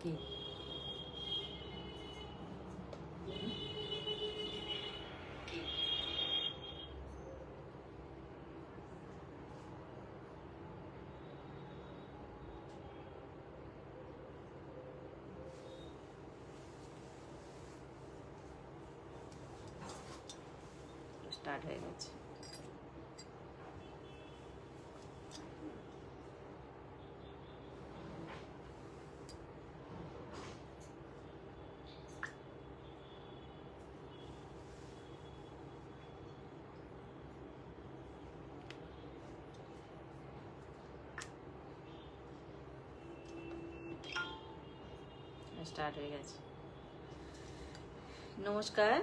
কি স্টার্ট হয়ে গেছে। স্টার্ট হয়ে গেছে। নমস্কার,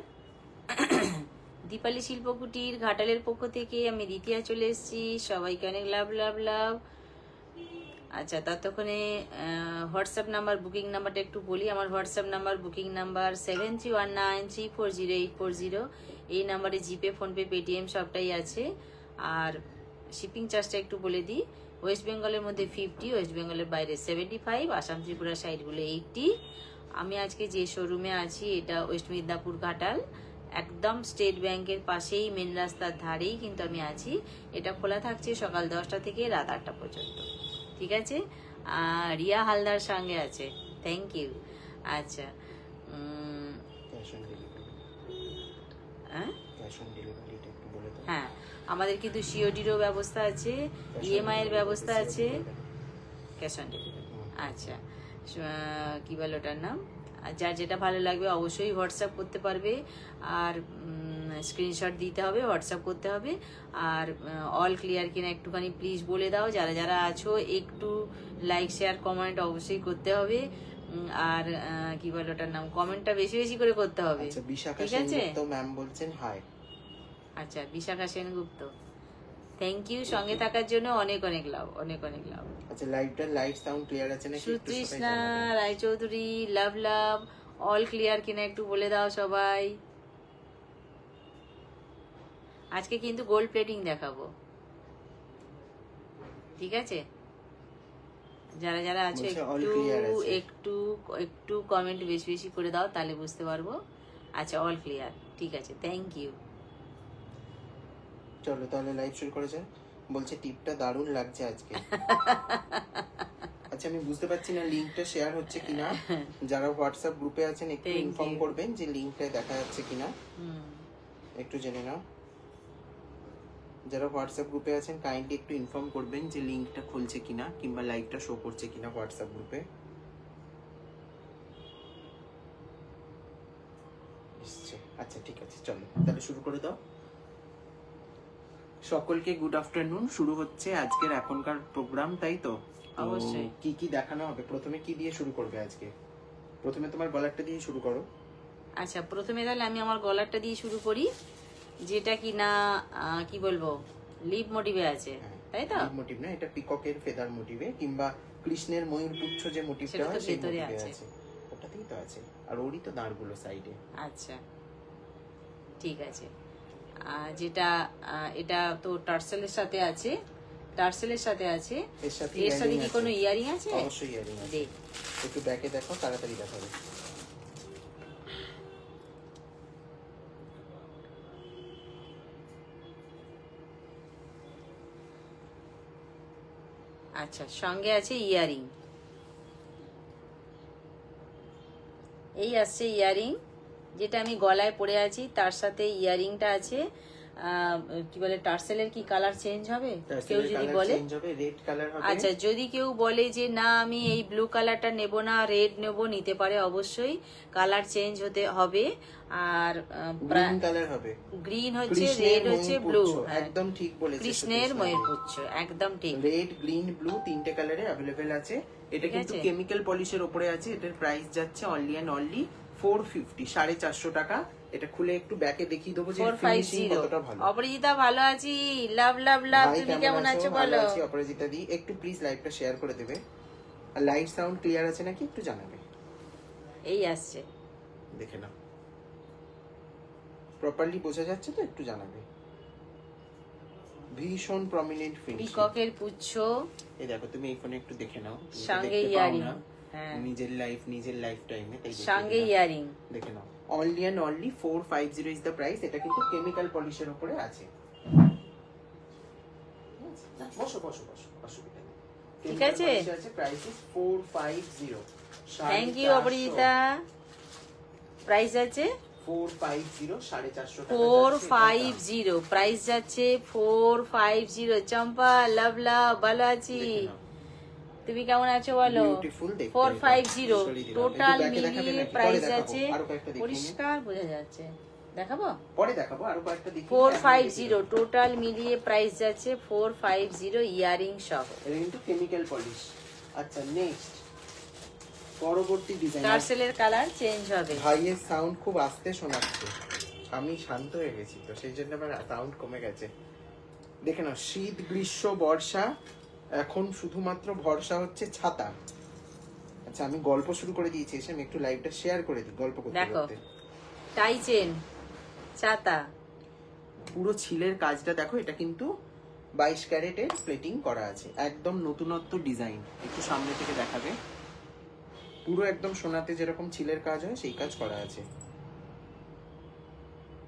দীপালি শিল্পকুটির ঘাটালের পক্ষ থেকে আমি দ্বিতীয়া চলে এসেছি। সবাইকে অনেক লাভ লাভ লাভ। আচ্ছা, ততক্ষণে হোয়াটসঅ্যাপ নাম্বার, বুকিং নাম্বারটা একটু বলি। আমার হোয়াটসঅ্যাপ নাম্বার, বুকিং নাম্বার 7319340840। এই নাম্বারে জিপে, ফোনপে, পেটিএম সবটাই আছে। আর শিপিং চার্জটা একটু বলে দিই। ওয়েস্ট বেঙ্গলের মধ্যে 50, ওয়েস্ট বেঙ্গলের বাইরে 75, আসাম ত্রিপুরা সাইডগুলো 80। আমি আজকে যে শোরুমে আছি এটা ওয়েস্ট মিদনাপুর ঘাটাল, একদম স্টেট ব্যাংকের পাশেই, মেন রাস্তার ধারেই কিন্তু আমি আছি। এটা খোলা থাকছে সকাল 10টা থেকে রাত 8টা পর্যন্ত। ঠিক আছে। রিয়া হালদার সঙ্গে আছে, থ্যাংক ইউ। আচ্ছা, হ্যাঁ, আমাদের কিন্তু সিওডিরও ব্যবস্থা আছে, ইএমআই এর ব্যবস্থা আছে, ক্যাশ অন ডেলিভারি। আচ্ছা, কি বলে ওটার নাম, যার যেটা ভালো লাগবে অবশ্যই হোয়াটসঅ্যাপ করতে পারবে। আর স্ক্রিনশট দিতে হবে, হোয়াটসঅ্যাপ করতে হবে। আর অল ক্লিয়ার কিনা একটুখানি প্লিজ বলে দাও। যারা যারা আছো একটু লাইক, শেয়ার, কমেন্ট অবশ্যই করতে হবে। আর কি বলে ওটার নাম, কমেন্টটা বেশি বেশি করে করতে হবে। ঠিক আছে। ম্যাম বলছেন হাই। আচ্ছা, বিশাখা সেনগুপ্ত, থ্যাংক ইউ সঙ্গে থাকার জন্য। অনেক অনেক লাভ, অনেক অনেক লাভ। আচ্ছা, লাইভটা লাইট সাউন্ড ক্লিয়ার আছে নাকি? সুতৃষ্ণা রায়চৌধুরী, লাভ লাভ। অল ক্লিয়ার কিনা একটু বলে দাও সবাই। আজকে কিন্তু গোল্ড প্লেটিং দেখাবো। ঠিক আছে। যারা যারা আছো একটু একটু কমেন্ট বেশি বেশি করে দাও, তাহলে বুঝতে পারবো। আচ্ছা, অল ক্লিয়ার, ঠিক আছে, থ্যাংক ইউ। চলো তাহলে লাইভ শুরু করে যাই। বলছে টিপটা দারুণ লাগছে আজকে। আচ্ছা, আমি বুঝতে পারছি না লিংকটা শেয়ার হচ্ছে কিনা। যারা হোয়াটসঅ্যাপ গ্রুপে আছেন একটু ইনফর্ম করবেন যে লিংকটা দেখা যাচ্ছে কিনা, একটু জেনে নাও। যারা হোয়াটসঅ্যাপ গ্রুপে আছেন কাইন্ডলি একটু ইনফর্ম করবেন যে লিংকটা খুলছে কিনা, কিংবা লাইভটা শো করছে কিনা হোয়াটসঅ্যাপ গ্রুপে। আচ্ছা, ঠিক আছে, চলো তাহলে শুরু করে দাও। সকলকে গুড আফটারনুন। শুরু হচ্ছে আজকের এখনকার প্রোগ্রাম, তাই তো? অবশ্যই। কি কি দেখানো হবে? প্রথমে কি দিয়ে শুরু করবে আজকে? প্রথমে তোমার গলারটা দিয়ে শুরু করো। আচ্ছা, প্রথমে তাহলে আমি আমার গলারটা দিয়ে শুরু করি, যেটা কি না কি বলবো, লিভ মোটিভে আছে, তাই তো? লিভ মোটিভ না, এটা পিককের ফেদার মোটিভে, কিংবা কৃষ্ণের ময়ূর পুচ্ছ যে মোটিভটা হয় সেই মোটিভে আছে। ওটাতেই তো আছে। আর ওরই তো দাঁড়গুলো সাইডে। আচ্ছা, ঠিক আছে। যেটা এটা তো টার্সেলের সাথে আছে, টার্সেলের সাথে আছে। এর সাথে কি কোনো ইয়ারিং আছে? অবশ্যই ইয়ারিং আছে। একটু ব্যাকে দেখো, তাড়াতাড়ি দেখাবে। আচ্ছা, সঙ্গে আছে ইয়ারিং। এই আসছে ইয়ারিং, যেটা আমি গলায় পরে আছি, তার সাথে ইয়ারিংটা আছে। কি বলে, টার্সেলের কি কালার চেঞ্জ হবে? কেউ যদি বলে আচ্ছা, যদি কেউ বলে যে না আমি এই ব্লু কালারটা নেব না, রেড নেব, নিতে পারে অবশ্যই। কালার চেঞ্জ হতে হবে। আর গ্রিন কালার হবে, গ্রিন হচ্ছে, রেড হচ্ছে, ব্লু। একদম ঠিক বলেছো, কৃষ্ণের ময়ূরপুচ্ছ, একদম ঠিক। রেড, গ্রিন, ব্লু তিনটে কালারে अवेलेबल আছে। এটা কিন্তু কেমিক্যাল পলিশের উপরে আছে। এটার প্রাইস যাচ্ছে অনলি এন্ড অনলি 450, 450 টাকা। এটা খুলে একটু ব্যাকে দেখিয়ে দেবো যে ফিনিশিং কতটা ভালো। অপরাজিতা, ভালো আছি, লাভ লাভ লাভ। তুমি কেমন আছো বলো? ভালো আছি অপরাজিতা দি। একটু প্লিজ লাইভটা শেয়ার করে দেবে। আর লাইট সাউন্ড ক্লিয়ার আছে নাকি একটু জানাবে। এই আসছে, দেখে নাও প্রপারলি বোঝা যাচ্ছে তো, একটু জানাবে। ভীষণ প্রমিনেন্ট ফিনিশিং, পিককের পুচ্ছ। এই দেখো, তুমি এই ফোনে একটু দেখে নাও, সঙ্গে ইয়ারিং। হ্যাঁ নিজের লাইফ টাইমে, তাই সঙ্গে ইয়ারিং দেখে নাও। Only and only 450 is the price. এটা কিন্তু কেমিক্যাল পলিশের উপরে আছে। বসো বসো বসো, অসুবিধা নেই। ঠিক আছে, price is 450। Thank you Aparajita. Price আছে 450, 450 টাকা। 450 প্রাইস যাচ্ছে 450। চম্পা লাভ লাভ, ভালো আছি, তুমি কেমন আছো বলো? 450 টোটাল মিলিয়ে প্রাইস আছে, পরিষ্কার বোঝা যাচ্ছে, দেখাবো পরে দেখাবো, আরো কয়েকটা দেখি। 450 টোটাল মিলিয়ে প্রাইস যাচ্ছে 450 ইয়ারিং সহ। এটা কিন্তু কেমিক্যাল পলিশ। আচ্ছা নেক্সট পরবর্তী ডিজাইন। টার্সেলের কালার চেঞ্জ হবে। ভাইয়ের সাউন্ড খুব আস্তে শোনাচ্ছে, আমি শান্ত হয়ে গেছি তো সেই জন্য আমার সাউন্ড কমে গেছে। দেখে নাও, শীত গ্রীষ্ম বর্ষা, এখন শুধুমাত্র ভরসা হচ্ছে ছাতা। আচ্ছা আমি গল্প শুরু করে দিয়েছি, এসে আমি একটু লাইভটা শেয়ার করে দিই গল্প করতে দেখো করতে। টাই চেন, ছাতা, পুরো ছিলের কাজটা দেখো, এটা কিন্তু 22 ক্যারেটের প্লেটিং করা আছে, একদম নতুনত্ব ডিজাইন। একটু সামনে থেকে দেখাবে, পুরো একদম সোনাতে যেরকম ছিলের কাজ হয় সেই কাজ করা আছে,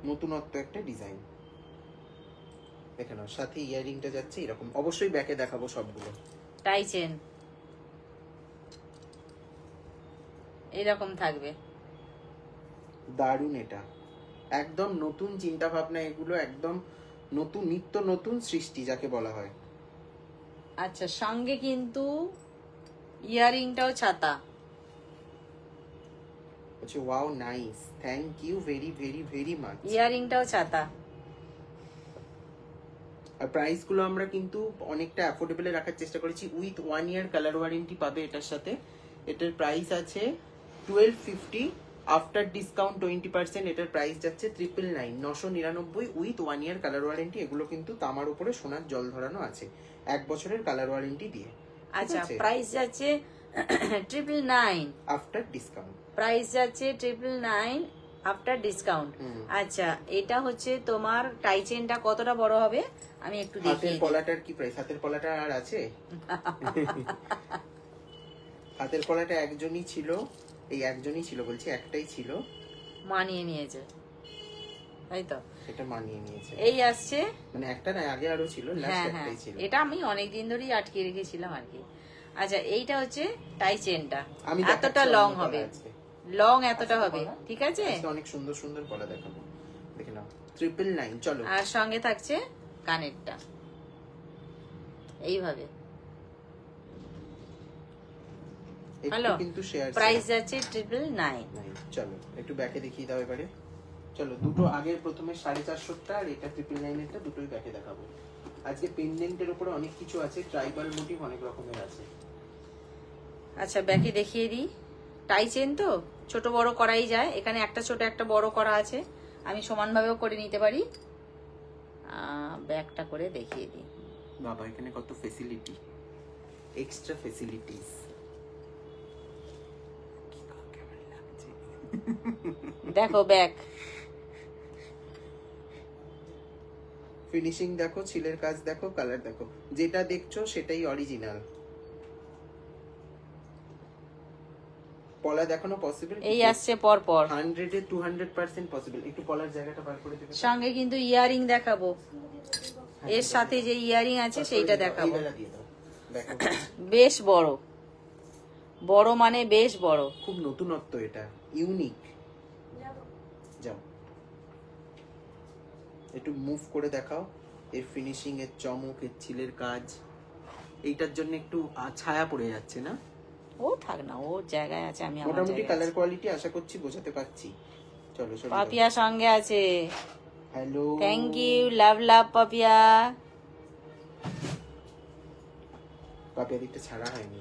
নতুনত্ব একটা ডিজাইন। দেখে নাও, সাথে ইয়ারিংটা যাচ্ছে এরকম। অবশ্যই ব্যাকে দেখাবো সবগুলো। টাই চেন এরকম থাকবে, দারুণ। এটা একদম নতুন চিন্তা ভাবনা, এগুলো একদম নতুন, নিত্য নতুন সৃষ্টি যাকে বলা হয়। আচ্ছা সঙ্গে কিন্তু ইয়ারিংটাও ছাতা। আচ্ছা wow nice, thank you very very very much. ইয়ারিংটাও ছাতা। আর প্রাইস গুলো আমরা কিন্তু অনেকটা অ্যাফোর্ডেবলে রাখার চেষ্টা করেছি। উইথ 1 ইয়ার কালার ওয়ারেন্টি পাবে এটার সাথে। এটার প্রাইস আছে 1250, আফটার ডিসকাউন্ট 20%। এটার প্রাইস যাচ্ছে 999, 999 উইথ 1 ইয়ার কালার ওয়ারেন্টি। এগুলো কিন্তু তামার উপরে সোনার জল ধরানো আছে, 1 বছরের কালার ওয়ারেন্টি দিয়ে। আচ্ছা প্রাইস যাচ্ছে 999 আফটার ডিসকাউন্ট। প্রাইস যাচ্ছে 999 আফটার ডিসকাউন্ট। আচ্ছা এটা হচ্ছে তোমার টাই চেনটা কতটা বড় হবে আমি একটু দেখি। হাতের পলাটার কি প্রাইস? হাতের পলাটা আর আছে? হাতের পলাটা একজনই ছিল, এই একজনই ছিল বলছি, একটাই ছিল, মানিয়ে নিয়েছে তাই তো, সেটা মানিয়ে নিয়েছে। এই আসছে মানে একটা না, আগে আরো ছিল, লাস্ট একটাই ছিল। এটা আমি অনেক দিন ধরেই আটকে রেখেছিলাম আর কি। আচ্ছা এইটা হচ্ছে টাই চেনটা, আমি এতটা লং হবে, লং এতটা হবে, ঠিক আছে? অনেক সুন্দর সুন্দর পলা দেখাবো, দেখে নাও। 999 চলো। আর সঙ্গে থাকছে কানেরটা এইভাবে। হ্যালো, কিন্তু শেয়ার প্রাইস যাচ্ছে 999। চলো একটু ব্যাকে দেখিয়ে দাও এবারে। চলো দুটো আগে, প্রথমে 450টা আর এটা 999 এরটা, দুটোই ব্যাকে দেখাবো। আজকে পেন্ডেন্টের উপরে অনেক কিছু আছে, ট্রাইবাল মোটিভ অনেক রকমের আছে। আচ্ছা ব্যাকে দেখিয়ে দিই। টাই চেন তো ছোট বড় করাই যায়, এখানে একটা ছোট একটা বড় করা আছে, আমি সমানভাবেও করে নিতে পারি। ব্যাকটা করে দেখিয়ে দিই। বাবা এখানে কত ফেসিলিটি, এক্সট্রা ফেসিলিটিস। দেখো ব্যাক ফিনিশিং দেখো, ছিলের কাজ দেখো, কালার দেখো, যেটা দেখছো সেটাই অরিজিনাল। পলা দেখানো পসিবল? এই আসছে পর পর 100 এ 200% পসিবল। একটু পলার জায়গাটা বার করে দেবে। সঙ্গে কিন্তু ইয়ারিং দেখাবো, এর সাথে যে ইয়ারিং আছে সেইটা দেখাবো। বেশ বড়, বড় মানে বেশ বড়, খুব নতুনত্ব, এটা ইউনিক। যাও একটু মুভ করে দেখাও, এর ফিনিশিং, এর চমক, এর ছিলের কাজ। এইটার জন্য একটু ছায়া পড়ে যাচ্ছে না? ও থাক না, ওর জায়গায় আছে, আমি আমার মোটামুটি জায়গায় কালার কোয়ালিটি আশা করছি বোঝাতে পারছি। চলো সরি, পাপিয়া সঙ্গে আছে। হ্যালো, থ্যাংক ইউ, লাভ লাভ পাপিয়া। পাপিয়া দিকটা ছাড়া হয়নি।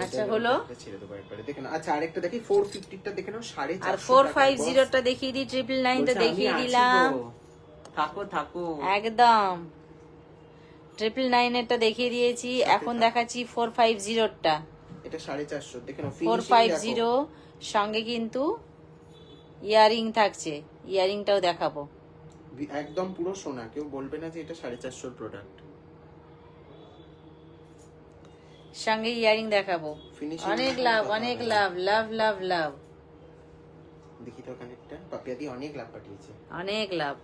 আচ্ছা হলো, ছেড়ে দেবো একবারে। দেখে নাও। আচ্ছা আরেকটা দেখি, 450 টা দেখে নাও, 450 আর 450 টা দেখিয়ে দিই, 999 টা দেখিয়ে দিলাম। থাকো থাকো একদম 999 এরটা দেখিয়ে দিয়েছি, এখন দেখাচ্ছি 450 টা। এটা 450 দেখে নাও, 450 সঙ্গে কিন্তু ইয়ারিং থাকছে, ইয়ারিংটাও দেখাবো। একদম পুরো সোনা, কেউ বলবে না যে এটা 450 প্রোডাক্ট। সঙ্গে ইয়ারিং দেখাবো। Finishing অনেক লাভ, অনেক লাভ, লাভ লাভ লাভ। দেখি তো কানেরটা, পাপিয়া দি অনেক লাভ পাঠিয়েছে, অনেক লাভ।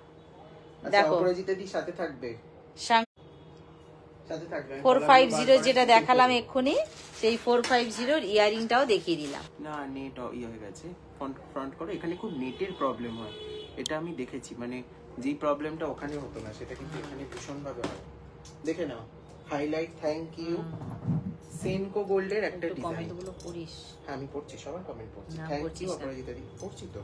আচ্ছা দেখো অপরাজিতা দি সাথে থাকবে, সাথে থাকবে। 450 যেটা দেখালাম এক্ষুনি, সেই 450 ইয়ারিংটাও দেখিয়ে দিলাম। না নেট ইয়ে হয়ে গেছে, ফ্রন্ট করো। এখানে খুব নেটের প্রবলেম হয়, এটা আমি দেখেছি, মানে যেই প্রবলেমটা ওখানে হতো না সেটা কিন্তু এখানে ভীষণ ভাবে হয়। দেখে নাও, হাইলাইট, থ্যাংক ইউ। সেনকো গোল্ডের একটা একটু ডিজাইন। কমেন্টগুলো পড়িস। হ্যাঁ আমি পড়ছি, সবার কমেন্ট পড়ছি। না, থ্যাংক পড়ছিস ইউ না। অপরাজিতা দি, পড়ছি তো।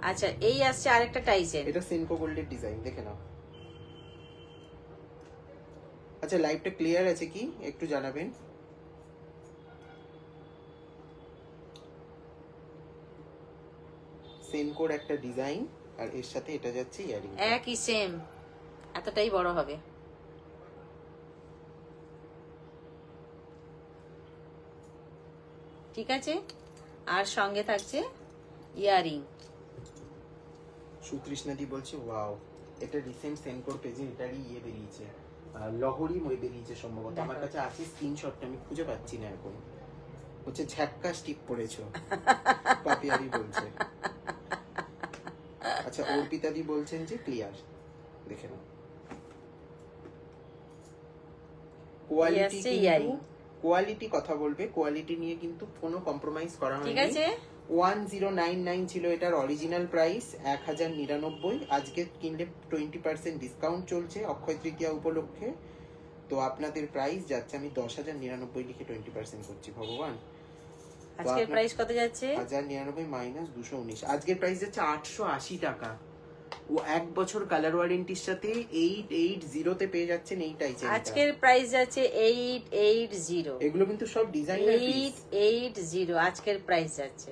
আচ্ছা, এই আসছে আরেকটা টাইসেন। এটা সেনকো গোল্ডের ডিজাইন, দেখে নাও। আচ্ছা লাইভটা ক্লিয়ার আছে কি একটু জানাবেন। সেনকোর একটা ডিজাইন, আর এর সাথে এটা যাচ্ছে ইয়ারিং। একই সেম, এতটাই বড় হবে। ঠিক আছে, আর সঙ্গে থাকছে ইয়ারিং। সুতৃষ্ণাদি বলছে ওয়াও, এটা রিসেন্ট সেনকোর পেজে এটারই ইয়ে বেরিয়েছে, লহরি মই বেরিয়েছে সম্ভবত। আমার কাছে আছে স্ক্রিনশটটা, আমি খুঁজে পাচ্ছি না এখন। হচ্ছে ঝাক্কা স্টিপ পড়েছো পাপিয়াদি বলছে। আচ্ছা অর্পিতাদি বলছেন যে ক্লিয়ার, দেখে নাও। কোয়ালিটি, কোয়ালিটি কথা বলবে, কোয়ালিটি নিয়ে কিন্তু কোনো কম্প্রোমাইজ করা হয়নি। ঠিক আছে, 1099 ছিল এটার অরিজিনাল প্রাইস, 1099। আজকে কিনলে 20% ডিসকাউন্ট চলছে অক্ষয় তৃতীয়া উপলক্ষে, তো আপনাদের প্রাইস যাচ্ছে, আমি 10,099 লিখে 20% করছি। ভগবান, আজকের প্রাইস কত যাচ্ছে? 1099 মাইনাস 219, আজকের প্রাইস যাচ্ছে 880 টাকা। ও 1 বছর কালার ওয়ারেন্টির সাথে 880 তে পেয়ে যাচ্ছেন এই টাইচেন। আজকের প্রাইস যাচ্ছে 880। এগুলো কিন্তু সব ডিজাইনার পিস। 880 আজকের প্রাইস যাচ্ছে।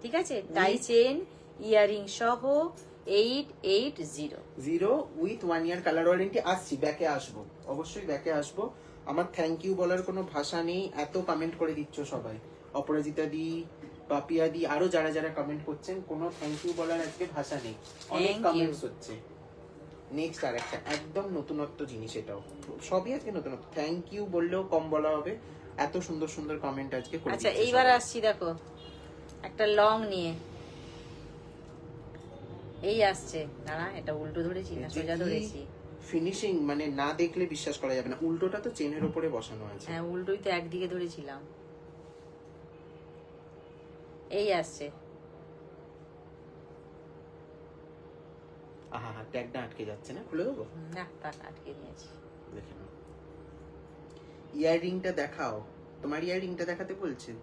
ঠিক আছে, টাই চেন ইয়ারিং সহ 880 0 উইথ 1 ইয়ার কালার ওয়ারেন্টি। আসছি, ব্যাকে আসবো, অবশ্যই ব্যাকে আসবো। আমার থ্যাংক ইউ বলার কোনো ভাষা নেই, এত কমেন্ট করে দিচ্ছ সবাই। অপরাজিতা দি, পাপিয়া দি, আরো যারা যারা কমেন্ট করছেন, কোনো থ্যাংক ইউ বলার আজকে ভাষা নেই, অনেক কমেন্টস হচ্ছে। নেক্সট আর একটা একদম নতুনত্ব জিনিস, এটাও সবই আজকে নতুনত্ব, থ্যাংক ইউ বললেও কম বলা হবে, এত সুন্দর সুন্দর কমেন্ট আজকে করে আচ্ছা দিচ্ছে এইবার সবাই। আসছি, দেখো একটা লং নিয়ে এই আসছে। দাঁড়া, এটা উল্টো ধরেছি না সোজা ধরেছি? ফিনিশিং মানে না দেখলে বিশ্বাস করা যাবে না, উল্টোটা তো চেনের উপরে বসানো আছে। হ্যাঁ, উল্টোই তো একদিকে ধরেছিলাম। এই আসছে। আহা হা, ট্যাগটা আটকে যাচ্ছে না, খুলে দেবো না, তাক আটকে নিয়েছি। দেখে নাও। ইয়াররিংটা দেখাও, তোমার ইয়াররিংটা দেখাতে বলছেন,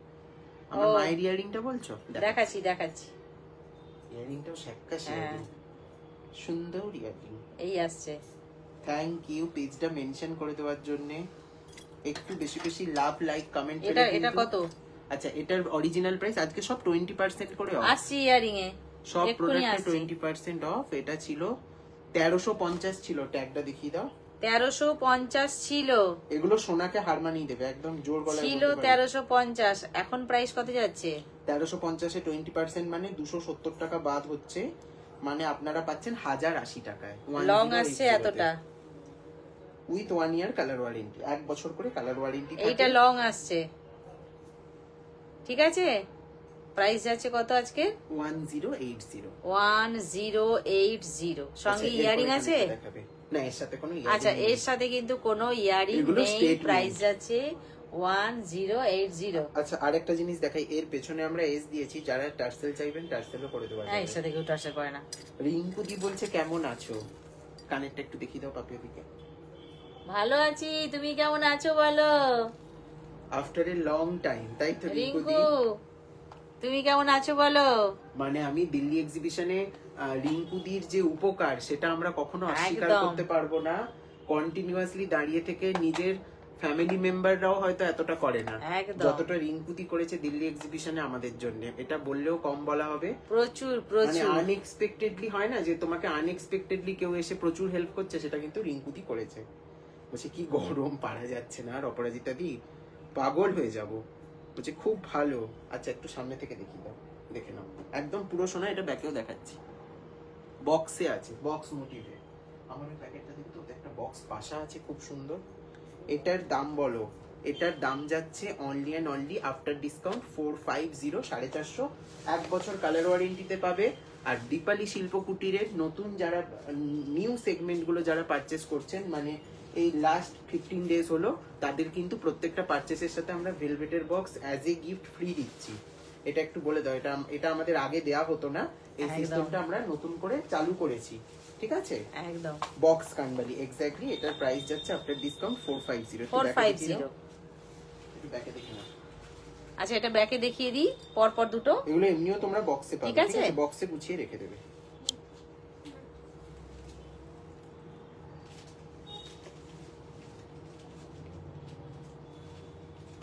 আমার মায়ের ইয়াররিংটা বলছো? দেখাচ্ছি দেখাচ্ছি। ইয়াররিংটাও শেক্কা ইয়াররিং, সুন্দর ইয়াররিং। এই আসছে। থ্যাংক ইউ পেজটা মেনশন করে দেওয়ার জন্য। একটু বেশি বেশি লাভ, লাইক, কমেন্ট। এটা কত? আচ্ছা এটার অরিজিনাল প্রাইস আজকে সব 20% করে অফ। আসছে ইয়ারিং এ, সব প্রোডাক্টে 20% অফ। এটা ছিল 1350 ছিল, ট্যাগটা দেখিয়ে দাও। 1350 ছিল। এগুলো সোনাকে হার মানিয়ে দেবে, একদম জোর গলায় ছিল 1350, এখন প্রাইস কত যাচ্ছে? 1350 এ 20% মানে 270 টাকা বাদ হচ্ছে, মানে আপনারা পাচ্ছেন 1080 টাকায়। লং আসছে এতটা, উইথ 1 ইয়ার কালার ওয়ারেন্টি, 1 বছর করে কালার ওয়ারেন্টি। এইটা লং আসছে। ঠিক আছে, প্রাইস যাচ্ছে কত আজকে? 1080। 1080 সঙ্গে ইয়ারিং আছে না? এর সাথে কোনো ইয়ারিং? আচ্ছা, এর সাথে কিন্তু কোনো ইয়ারিং নেই, প্রাইস যাচ্ছে 1080। আচ্ছা আরেকটা জিনিস দেখাই, এর পেছনে আমরা এস দিয়েছি, যারা টার্সেল চাইবেন টার্সেলও করে দেওয়া হ্যাঁ, এর যাবে। সাথে কেউ টার্সেল করে না। রিঙ্কুদি বলছে কেমন আছো, কানেরটা একটু দেখিয়ে দাও পাপিয়াদিকে। ভালো আছি, তুমি কেমন আছো বলো? আফটার এ লং টাইম, তাই তো রিঙ্কুদি? রিঙ্কু, তুমি কেমন আছো বলো? মানে আমি দিল্লি এক্সিবিশনে রিঙ্কুদির যে উপকার সেটা আমরা কখনো অস্বীকার করতে পারবো না। কন্টিনিউয়াসলি দাঁড়িয়ে থেকে নিজের ফ্যামিলি মেম্বাররাও হয়তো এতটা করে না যতটা রিঙ্কুদি করেছে দিল্লি এক্সিবিশনে আমাদের জন্য, এটা বললেও কম বলা হবে। প্রচুর মানে প্রচুর আনএক্সপেক্টেডলি হয় না যে তোমাকে আনএক্সপেক্টেডলি কেউ এসে প্রচুর হেল্প করছে, সেটা কিন্তু রিঙ্কুদি করেছে। বলছে কি গরম, পারা যাচ্ছে না, আর অপরাজিতা দি পাগল হয়ে যাব। বলছে খুব ভালো। আচ্ছা একটু সামনে থেকে দেখিয়ে দাও, দেখে নাও, একদম পুরো সোনা। এটা ব্যাকেও দেখাচ্ছি, বক্সে আছে, বক্স মোটিভে। আমার ওই প্যাকেটটা দেখো তো, একটা বক্স পাশা আছে খুব সুন্দর। এটার দাম বলো? এটার দাম যাচ্ছে only and only after discount 450, 450, 1 বছর কালার ওয়ারেন্টিতে পাবে। আর দীপালি শিল্প কুটিরের নতুন যারা নিউ সেগমেন্টগুলো যারা পারচেস করছেন, মানে এই লাস্ট 15 ডেজ হলো, তাদের কিন্তু প্রত্যেকটা পারচেসের সাথে আমরা ভেলভেটের box as a gift free দিচ্ছি। এটা একটু বলে দাও, এটা আমাদের আগে দেয়া হতো না, এই সিস্টেমটা আমরা নতুন করে চালু করেছি, ঠিক আছে? একদম বক্স কানবালি এক্স্যাক্টলি। এটার প্রাইস যাচ্ছে আফটার ডিসকাউন্ট 450। 450। একটু ব্যাকে দেখে নাও। আচ্ছা, এটা ব্যাকে দেখিয়ে দিই পর পর দুটো। এগুলো এমনিও তোমরা বক্সে পাবে, ঠিক আছে? বক্সে গুছিয়ে রেখে দেবে।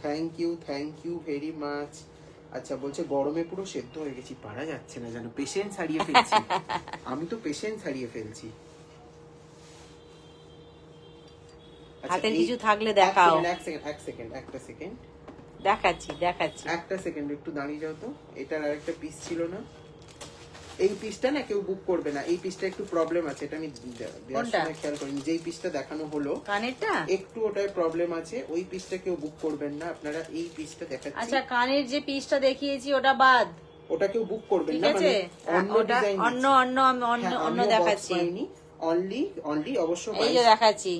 Thank you very much. আচ্ছা, বলছে গরমে পুরো সেদ্ধ হয়ে গেছি, পারা যাচ্ছে না জানো, পেশেন্স হারিয়ে ফেলছি। আমি তো পেশেন্স হারিয়ে ফেলছি। হাতে কিছু থাকলে দেখাও। একটা সেকেন্ড দেখাচ্ছি একটা সেকেন্ড, একটু দাঁড়িয়ে যাও তো। এটার আরেকটা পিস ছিল না, এই পিসটা না কেউ বুক করবে না, এই পিসটা একটু প্রবলেম আছে, এটা আমি দেওয়ার সময় খেয়াল করিনি। যেই পিসটা দেখানো হলো কানেরটা, একটু ওটার প্রবলেম আছে, ওই পিসটা কেউ বুক করবেন না, আপনারা এই পিসটা দেখাচ্ছি। আচ্ছা, কানের যে পিসটা দেখিয়েছি ওটা বাদ, ওটা কেউ বুক করবেন না, মানে অন্য ডিজাইন, অন্য দেখাচ্ছি। অনলি অবশ্যই এই যে দেখাচ্ছি,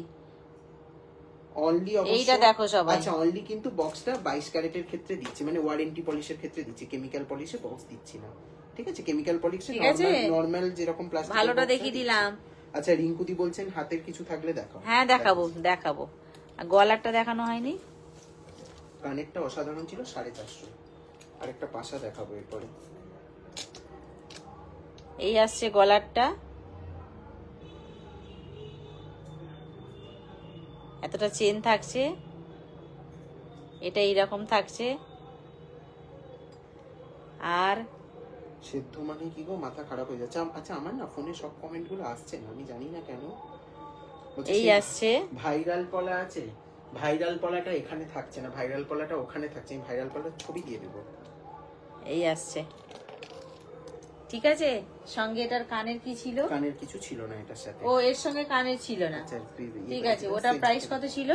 অনলি এইটা দেখো সবাই। আচ্ছা, অনলি কিন্তু বক্সটা 22 ক্যারেটের ক্ষেত্রে দিচ্ছি, মানে ওয়ারেন্টি পলিশের ক্ষেত্রে দিচ্ছি, কেমিক্যাল পলিশে বক্স দিচ্ছি না, ঠিক আছে? কেমিক্যাল পলিশে নরমাল যেরকম প্লাস্টিক, ভালোটা দেখিয়ে দিলাম। আচ্ছা, রিঙ্কুদি বলছেন হাতের কিছু থাকলে দেখাও। হ্যাঁ, দেখাবো। আর গলারটা দেখানো হয়নি, কানেরটা অসাধারণ ছিল, 450। আর একটা পাশা দেখাবো এরপরে। এই আসছে গলারটা, এতটা চেন থাকছে, এটা এইরকম থাকছে। আর সেদ্ধ মানে কি গো, মাথা খারাপ হয়ে যাচ্ছে। আচ্ছা, আমার না ফোনে সব কমেন্ট গুলো আসছে না, আমি জানি না কেন। এই আসছে ভাইরাল পলা আছে, ভাইরাল পলাটা এখানে থাকছে না, ভাইরাল পলাটা ওখানে থাকছে, আমি ভাইরাল পলার ছবি দিয়ে দেবো। এই আসছে, ঠিক আছে? সঙ্গে এটার কানের কি ছিল? কানের কিছু ছিল না এটার সাথে। ও, এর সঙ্গে কানের ছিল না, ঠিক আছে। ওটার প্রাইস কত ছিল?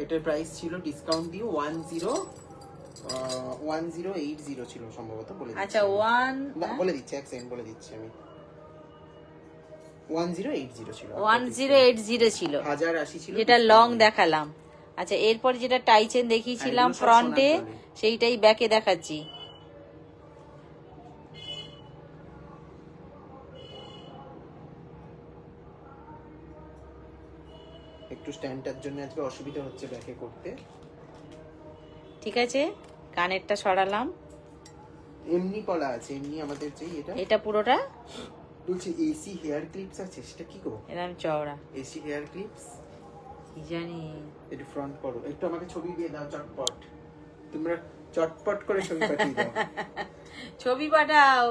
এটার প্রাইস ছিল ডিসকাউন্ট দিয়ে 1080 ছিল সম্ভবত, বলে দিচ্ছি। আচ্ছা, বলে দিচ্ছি, এক সেকেন্ড বলে দিচ্ছি আমি। 1080 ছিল, 1080 ছিল, 1080 ছিল, যেটা লং দেখালাম। আচ্ছা, এরপর যেটা টাই চেন দেখিয়েছিলাম ফ্রন্টে, সেইটাই ব্যাকে দেখাচ্ছি। একটু স্ট্যান্ডটার জন্য আজকে অসুবিধা হচ্ছে ব্যাকে করতে, ঠিক আছে? কানেরটা সরালাম, এমনি পলা আছে, এমনি আমাদের যে এটা পুরোটা। বলছি এসি হেয়ার ক্লিপস আছে, সেটা কি গো? এরকম চওড়া এসি হেয়ার ক্লিপস, কি জানি। একটু ফ্রন্ট করো, একটু আমাকে ছবি দিয়ে দাও চটপট, তোমরা চটপট করে ছবি পাঠিয়ে দাও। ছবি পাঠাও।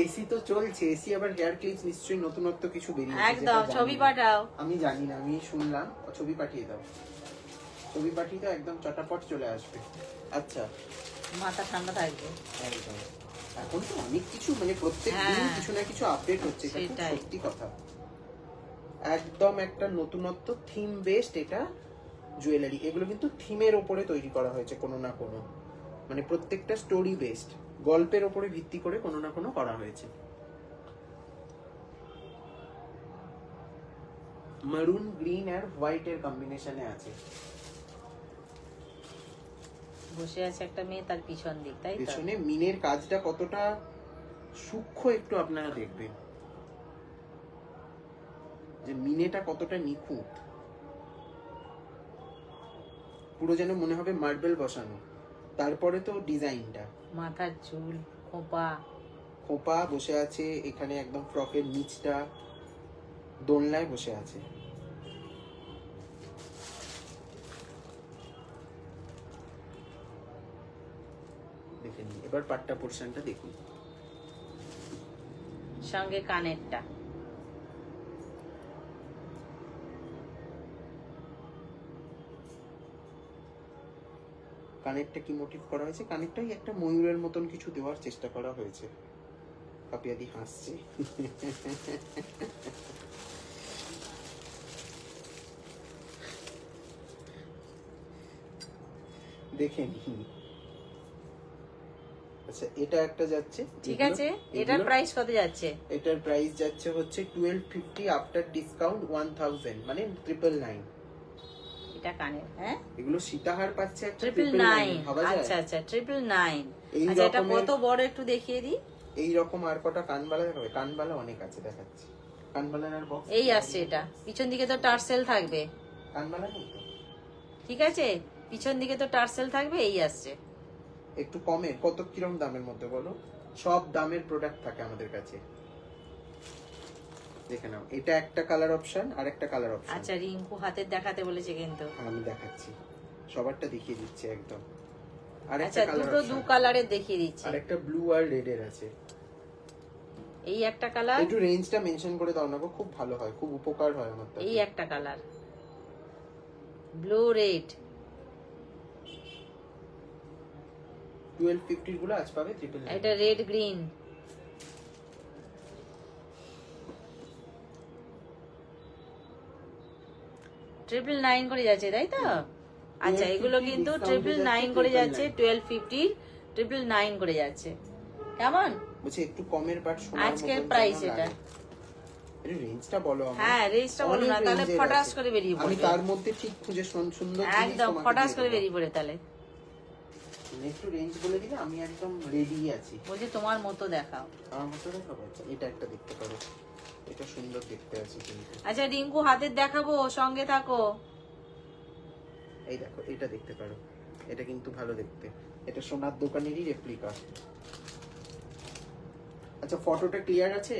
এসি তো চলছে, এসি আবার হেয়ার ক্লিপস নিশ্চয়ই নতুনত্ব কিছু বেরিয়েছে, একদম ছবি পাঠাও। আমি জানি না, আমি শুনলাম, ছবি পাঠিয়ে দাও, ছবি পাঠিয়ে দাও, একদম চটাপট চলে আসবে। আচ্ছা, মাথা ঠান্ডা থাকবে একদম। এখন তো অনেক কিছু, মানে প্রত্যেক দিন কিছু না কিছু আপডেট হচ্ছে, এটা সত্যি কথা। একদম একটা নতুনত্ব থিম বেসড এটা জুয়েলারি, এগুলো কিন্তু থিমের উপরে তৈরি করা হয়েছে কোনো না কোনো, মানে প্রত্যেকটা স্টোরি বেসড, গল্পের উপরে ভিত্তি করে কোনো না কোনো করা হয়েছে। মারুন, গ্রিন আর হোয়াইট এর কম্বিনেশনে আছে। বসে আছে একটা মেয়ে, তার পিছন দিক, তাই তো? পিছনে মিনের কাজটা কতটা সূক্ষ্ম একটু আপনারা দেখবেন, যে মিনেটা কতটা নিখুঁত, পুরো যেন মনে হবে মার্বেল বসানো। তারপরে তো ডিজাইনটা, মাথার চুল, খোপা বসে আছে এখানে, একদম ফ্রকের নিচটা দোলনায় বসে আছে। দেখেন, এবার পাট্টা পোরশনটা দেখুন, সঙ্গে কানেরটা। কানেরটা কি মোটিভ করা হয়েছে? কানেরটাই একটা ময়ূরের মতন কিছু দেওয়ার চেষ্টা করা হয়েছে। পাপিয়াদি হাসছে। দেখে নি। আচ্ছা এটা একটা যাচ্ছে, ঠিক আছে। এটার প্রাইস কত যাচ্ছে? এটার প্রাইস যাচ্ছে হচ্ছে 1250 আফটার ডিসকাউন্ট 1000, মানে 999। এটা কানের, হ্যাঁ এগুলো সীতাহার পাচ্ছে একটা 999। ভাবা যায়? আচ্ছা আচ্ছা 999। এই আচ্ছা এটা রকমের- কত বড় একটু দেখিয়ে দিই। এই রকম আর কটা কানবালা দেখাবে? কানবালা অনেক আছে, দেখাচ্ছি। কানবালার আর বক্স এই আসছে এটা, পিছন দিকে তো টার্সেল থাকবে। কানবালা নেই তো? ঠিক আছে, পিছন দিকে তো টার্সেল থাকবে। এই আসছে একটু কমের, কত কিরম দামের মধ্যে বলো? সব দামের প্রোডাক্ট থাকে আমাদের কাছে, দেখে নাও। এটা একটা কালার অপশন আর একটা কালার অপশন। আচ্ছা রিঙ্কু হাতের দেখাতে বলেছে কিন্তু। আমি দেখাচ্ছি, সবারটা দেখিয়ে দিচ্ছি একদম। আর আচ্ছা একটা কালার দুটো দু কালারের দেখিয়ে দিচ্ছি। আর একটা ব্লু আর রেড এর আছে। এই একটা কালার, একটু রেঞ্জটা মেনশন করে দাও না গো, খুব ভালো হয়, খুব উপকার হয় আমার। এই একটা কালার ব্লু রেড। 1250 গুলো আজ পাবে 999। এটা রেড গ্রিন। ট্রিপল 9 করে যাচ্ছে তাই তো? আচ্ছা এগুলো কিন্তু 999 করে যাচ্ছে, 1250 999 করে যাচ্ছে। কেমন বলছি একটু কমের বাট সোনার আজকের মতন প্রাইস যেন এটা? লাগে। এর রেঞ্জটা বলো আমাকে। হ্যাঁ রেঞ্জটা বলো না, অনেক তাহলে range এর ফটাস আছে। করে বেরিয়ে আমি পড়বে। তার মধ্যে ঠিক খুঁজে সুন্দর জিনিস একদম তোমাকে ফটাস দিয়ে করে দেবো। বেরিয়ে পড়ে তাহলে। একটু রেঞ্জ বলে দিলে আমি একদম রেডি আছি। বলছি তোমার মতো দেখাও। আমার মতো দেখাবো? আচ্ছা এটা একটা দেখতে পারো, এটা সুন্দর দেখতে আছে কিন্তু। আচ্ছা রিঙ্কু হাতের দেখাবো, সঙ্গে থাকো। এই দেখো এটা দেখতে পারো, এটা কিন্তু ভালো দেখতে। এটা সোনার দোকানেরই রেপ্লিকা। আচ্ছা ফটোটা ক্লিয়ার আছে?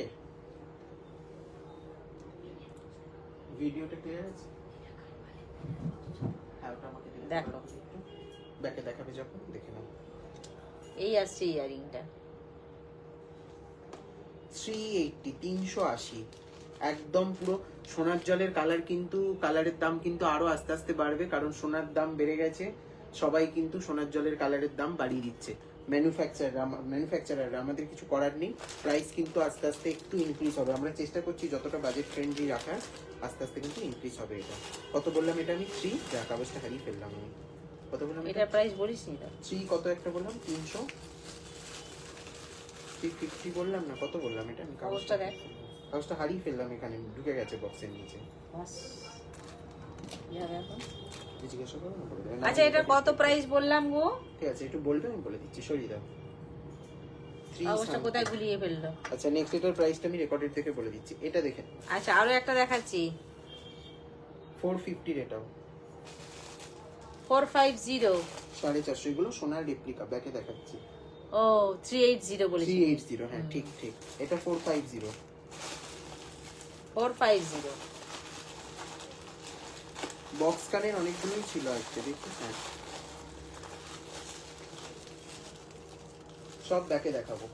ভিডিওটা ক্লিয়ার আছে? হ্যাঁ ওটা আমাকে দেখো। ব্যাকে দেখাবে যখন, দেখে নাও। এই আসছে ইয়ারিংটা 380, 380, একদম পুরো সোনার জলের কালার। কিন্তু কালারের দাম কিন্তু আরো আস্তে আস্তে বাড়বে, কারণ সোনার দাম বেড়ে গেছে। সবাই কিন্তু সোনার জলের কালারের দাম বাড়িয়ে দিচ্ছে। ম্যানুফ্যাকচারার আমাদের কিছু করার নেই। প্রাইস কিন্তু আস্তে আস্তে একটু ইনক্রিজ হবে। আমরা চেষ্টা করছি যতটা বাজেট ফ্রেন্ডলি রাখার, আস্তে আস্তে কিন্তু ইনক্রিজ হবে। এটা কত বললাম? এটা আমি 3, যা কাগজটা হারিয়ে ফেললাম আমি। কত বললাম? এটা প্রাইস বলিস নি তো? 3 কত একটা বললাম? 300, 350 বললাম না? কত বললাম এটা? আমি কাগজটা দেখ। কাগজটা হারিয়ে ফেললাম, এখানে ঢুকে গেছে বক্সের নিচে। বাস ইয়া দেখো। জিজ্ঞাসা করো না, বলে দেবে। আচ্ছা এটা কত প্রাইস বললাম গো? ঠিক আছে একটু বলবে, আমি বলে দিচ্ছি, সরিয়ে দাও। কাগজটা কোথায় গুলিয়ে ফেললো? আচ্ছা নেক্সট এটার প্রাইসটা আমি রেকর্ডেড থেকে বলে দিচ্ছি। এটা দেখেন। আচ্ছা আরো একটা দেখাচ্ছি 450 এটাও 450। 450 এগুলো সোনার রেপ্লিকা। ব্যাকে দেখাচ্ছি। ও 380 বলেছি। 380, হ্যাঁ ঠিক ঠিক। এটা 450। 450 বক্স কানের অনেকগুলোই ছিল আজকে, দেখছিস? হ্যাঁ সব ব্যাকে দেখাবো।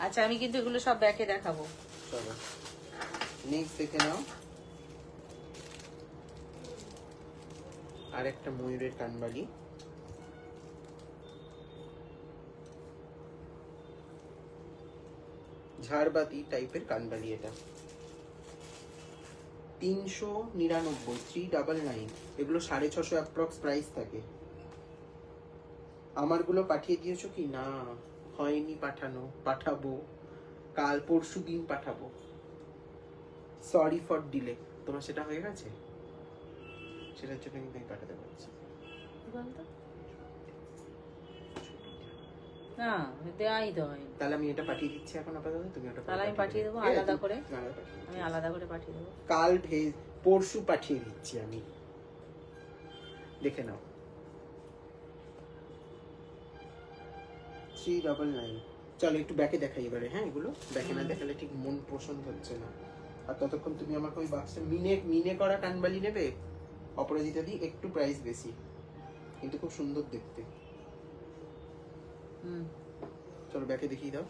আচ্ছা আমি কিন্তু এগুলো সব ব্যাকে দেখাবো। চলো নেক্সট দেখে নাও। আর একটা ময়ূরের কানবালি, ঝাড়বাতি টাইপের কানবালি। এটা 399, 399। এগুলো 650 অ্যাপ্রক্স প্রাইস থাকে। আমারগুলো পাঠিয়ে দিয়েছো কি না? হয়নি পাঠানো, পাঠাবো কাল পরশু দিন পাঠাবো। Sorry for delay. তোমার সেটা হয়ে গেছে? সেটার জন্য কিন্তু আমি পাঠাতে পারছি না, দেয়াই তো হয়। তাহলে আমি এটা পাঠিয়ে দিচ্ছি এখন আপাতত, তুমি ওটা তাহলে আমি পাঠিয়ে দেবো আলাদা করে। আমি আলাদা করে পাঠিয়ে দেবো। কাল পরশু পাঠিয়ে দিচ্ছি আমি, দেখে নাও। 399। চলো একটু ব্যাকে দেখাই এবারে। হ্যাঁ এগুলো ব্যাকে না দেখালে ঠিক মন পছন্দ হচ্ছে না। আর ততক্ষণ তুমি আমাকে ওই বাক্সে মিনে করা কানবালি নেবে। অপরাজিতা দি একটু প্রাইস বেশি, কিন্তু খুব সুন্দর দেখতে। চলো ব্যাকে দেখিয়ে দাও,